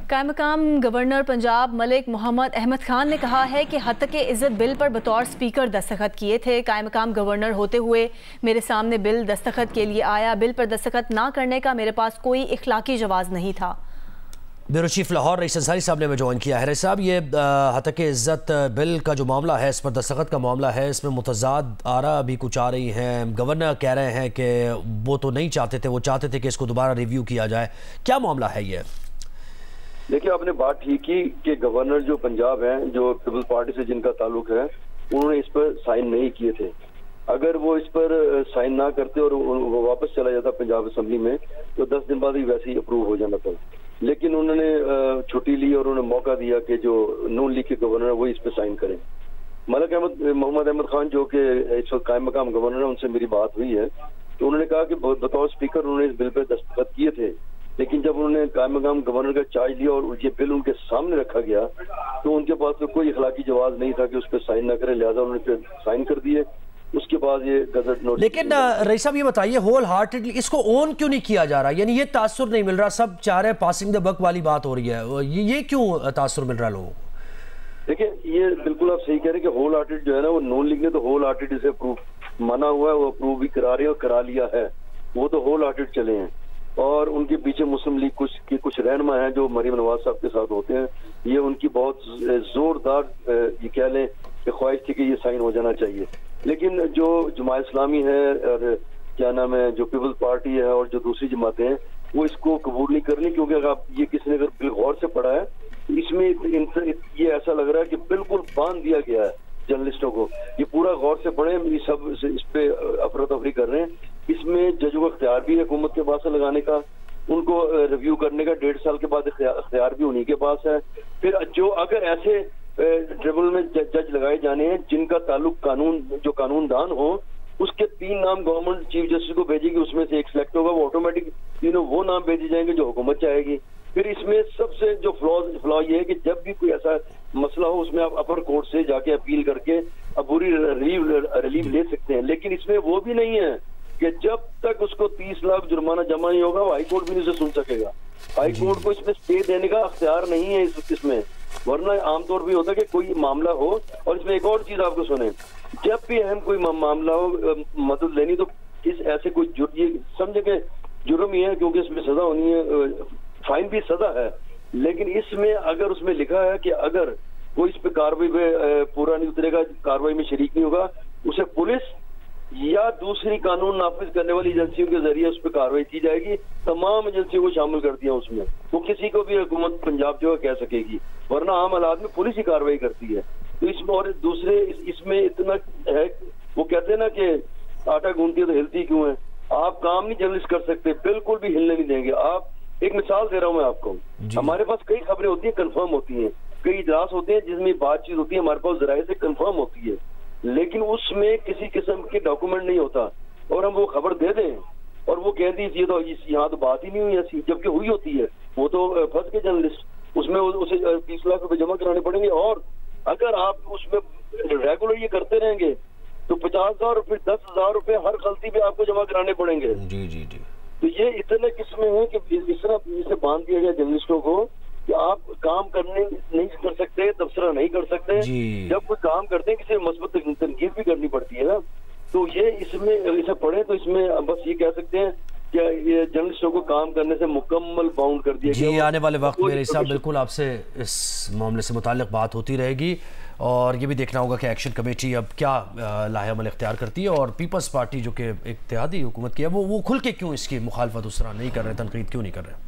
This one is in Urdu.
قائم مقام گورنر پنجاب ملک محمد احمد خان نے کہا ہے کہ حتیق عزت بل پر بطور سپیکر دستخط کیے تھے۔ قائم مقام گورنر ہوتے ہوئے میرے سامنے بل دستخط کے لیے آیا، بل پر دستخط نہ کرنے کا میرے پاس کوئی اخلاقی جواز نہیں تھا۔ بیورو چیف لاہور رئیس انصاری صاحب نے ہمیں جوائن کیا ہے۔ رئیس صاحب، یہ حتیق عزت بل کا جو معاملہ ہے، اس پر دستخط کا معاملہ ہے، اس میں متضاد آراء بھی کچھ آ رہی ہیں۔ گورنر کہہ رہے ہیں کہ وہ تو نہیں چاہتے تھے، وہ چاہتے تھے کہ اس کو دوبارہ ریویو کیا جائے۔ کیا معاملہ ہے یہ؟ دیکھیں، آپ نے بات ٹھیک کی کہ گورنر جو پنجاب ہیں، جو پیپلز پارٹی سے جن کا تعلق ہے، انہوں نے اس پر سائن نہیں کیے تھے۔ اگر وہ اس پر سائن نہ کرتے اور وہ واپس چلا جاتا پنجاب اسمبلی میں تو 10 دن بعد ہی ویسے ہی اپروو ہو جانا تھا، لیکن انہوں نے چھٹی لی اور انہوں نے موقع دیا کہ جو نون لیگ کے گورنر ہیں وہ اس پہ سائن کریں۔ ملک محمد احمد خان جو کہ اس وقت قائم مقام گورنر ہیں، ان سے میری بات ہوئی ہے تو انہوں نے کہا کہ بطور سپیکر انہوں نے اس بل پہ دستخط کیے تھے، لیکن جب انہوں نے قائم مقام گورنر کا چارج لیا اور یہ بل ان کے سامنے رکھا گیا تو ان کے پاس تو کوئی اخلاقی جواز نہیں تھا کہ اس پہ سائن نہ کریں، لہٰذا انہوں نے سائن کر دیے۔ اس کے بعد یہ گزٹ نوٹس۔ لیکن رئیس صاحب یہ بتائیے، ہول ہارٹڈلی اس کو اون کیوں نہیں کیا جا رہا؟ یعنی یہ تاثر نہیں مل رہا، سب چاہ رہے ہیں پاسنگ دا بک والی بات ہو رہی ہے، یہ کیوں تاثر مل رہا لوگوں کو؟ دیکھیں، یہ بالکل آپ صحیح کہہ رہے ہیں کہ ہول ہارٹڈ جو ہے نا، وہ نون لیگ نے تو ہول ہارٹڈ اسے منع ہوا ہے، وہ اپروو بھی کرا رہے ہیں اور کرا لیا ہے، وہ تو ہول ہارٹڈ چلے ہیں۔ اور ان کے پیچھے مسلم لیگ کے کچھ رہنما ہیں جو مریم نواز صاحب کے ساتھ ہوتے ہیں، یہ ان کی بہت زوردار یہ کہہ لیں کہ خواہش تھی کہ یہ سائن ہو جانا چاہیے، لیکن جو جماعت اسلامی ہے اور کیا نام ہے جو پیپلز پارٹی ہے اور جو دوسری جماعتیں ہیں، وہ اس کو قبول نہیں کر لی، کیونکہ اگر آپ یہ کسی نے اگر بل غور سے پڑھا ہے اس میں یہ ایسا لگ رہا ہے کہ بالکل باندھ دیا گیا ہے جرنلسٹوں کو۔ یہ پورا غور سے پڑھیں، یہ سب اس پہ افراتفری کر رہے ہیں۔ اس میں ججوں کا اختیار بھی ہے حکومت کے پاس لگانے کا، ان کو ریویو کرنے کا 1.5 سال کے بعد اختیار بھی انہی کے پاس ہے۔ پھر جو اگر ایسے ٹریبونل میں جج لگائے جانے ہیں جن کا تعلق جو قانون دان ہو، اس کے 3 نام گورنمنٹ چیف جسٹس کو بھیجے گی، اس میں سے ایک سلیکٹ ہوگا، وہ آٹومیٹک وہ نام بھیجے جائیں گے جو حکومت چاہے گی۔ پھر اس میں سب سے جو فلا یہ ہے کہ جب بھی کوئی ایسا مسئلہ ہو اس میں آپ اپر کورٹ سے جا کے اپیل کر کے عبوری ریلیف لے سکتے ہیں، لیکن اس میں وہ بھی نہیں ہے کہ جب تک اس کو 30 لاکھ جرمانہ جمع نہیں ہوگا وہ ہائی کورٹ بھی نہیں اسے سن سکے گا۔ ہائی کورٹ کو اس میں اسٹے دینے کا اختیار نہیں ہے اس میں، ورنہ عام طور پہ ہوتا ہے کہ کوئی معاملہ ہو۔ اور اس میں ایک اور چیز آپ کو سنیں، جب بھی اہم کوئی معاملہ ہو مدد لینی تو اس ایسے کوئی یہ سمجھے کہ جرم ہی ہے، کیونکہ اس میں سزا ہونی ہے، فائن بھی سزا ہے، لیکن اس میں اگر اس میں لکھا ہے کہ اگر کوئی اس پہ کاروائی پہ پورا نہیں اترے گا، کاروائی میں شریک نہیں ہوگا، اسے پولیس یا دوسری قانون نافذ کرنے والی ایجنسیوں کے ذریعے اس پہ کاروائی کی جائے گی۔ تمام ایجنسیوں کو شامل کر دیا اس میں، وہ کسی کو بھی حکومت پنجاب جو ہے کہہ سکے گی، ورنہ عام حالات میں پولیس ہی کاروائی کرتی ہے۔ تو اس میں اور دوسرے اس میں اتنا ہے، وہ کہتے ہیں نا کہ آٹا گوندتی ہے تو ہلتی کیوں ہے۔ آپ کام نہیں جرنلسٹ کر سکتے، بالکل بھی ہلنے نہیں دیں گے۔ آپ ایک مثال دے رہا ہوں میں آپ کو، ہمارے پاس کئی خبریں ہوتی ہیں کنفرم ہوتی ہیں، کئی اجلاس ہوتے ہیں جس میں بات چیت ہوتی ہے، ہمارے پاس ذرائع سے کنفرم ہوتی ہے، لیکن اس میں کسی قسم کے ڈاکومنٹ نہیں ہوتا اور ہم وہ خبر دے دیں اور وہ کہہ دی یہ تو یہاں تو بات ہی نہیں ہوئی ایسی، جبکہ ہوئی ہوتی ہے، وہ تو پھنس کے جرنلسٹ، اس میں اسے 30 لاکھ روپے جمع کرانے پڑیں گے۔ اور اگر آپ اس میں ریگولر یہ کرتے رہیں گے تو 50,000 روپے 10,000 روپے ہر غلطی پہ آپ کو جمع کرانے پڑیں گے۔ جی جی جی، تو یہ اتنے قسمیں ہیں کہ اس طرح اسے باندھ دیا گیا جرنلسٹوں کو کہ آپ کام کرنے نہیں کر سکتے، تبصرہ نہیں کر سکتے۔ جب کوئی کام کرتے ہیں کسی مثبت تنقید بھی کرنی پڑتی ہے نا، تو یہ اس میں اسے پڑھیں تو اس میں بس یہ کہہ سکتے ہیں کہ یہ جرنلسٹوں کو کام کرنے سے مکمل باؤنڈ کر دیا گیا۔ جی، آنے والے وقت میں رئیس صاحب بالکل آپ سے اس معاملے سے متعلق بات ہوتی رہے گی، اور یہ بھی دیکھنا ہوگا کہ ایکشن کمیٹی اب کیا لاہ عمل اختیار کرتی ہے، اور پیپلز پارٹی جو کہ اتحادی حکومت کی ہے وہ کھل کے کیوں اس کی مخالفت اس طرح نہیں کر رہے، تنقید کیوں نہیں کر رہے۔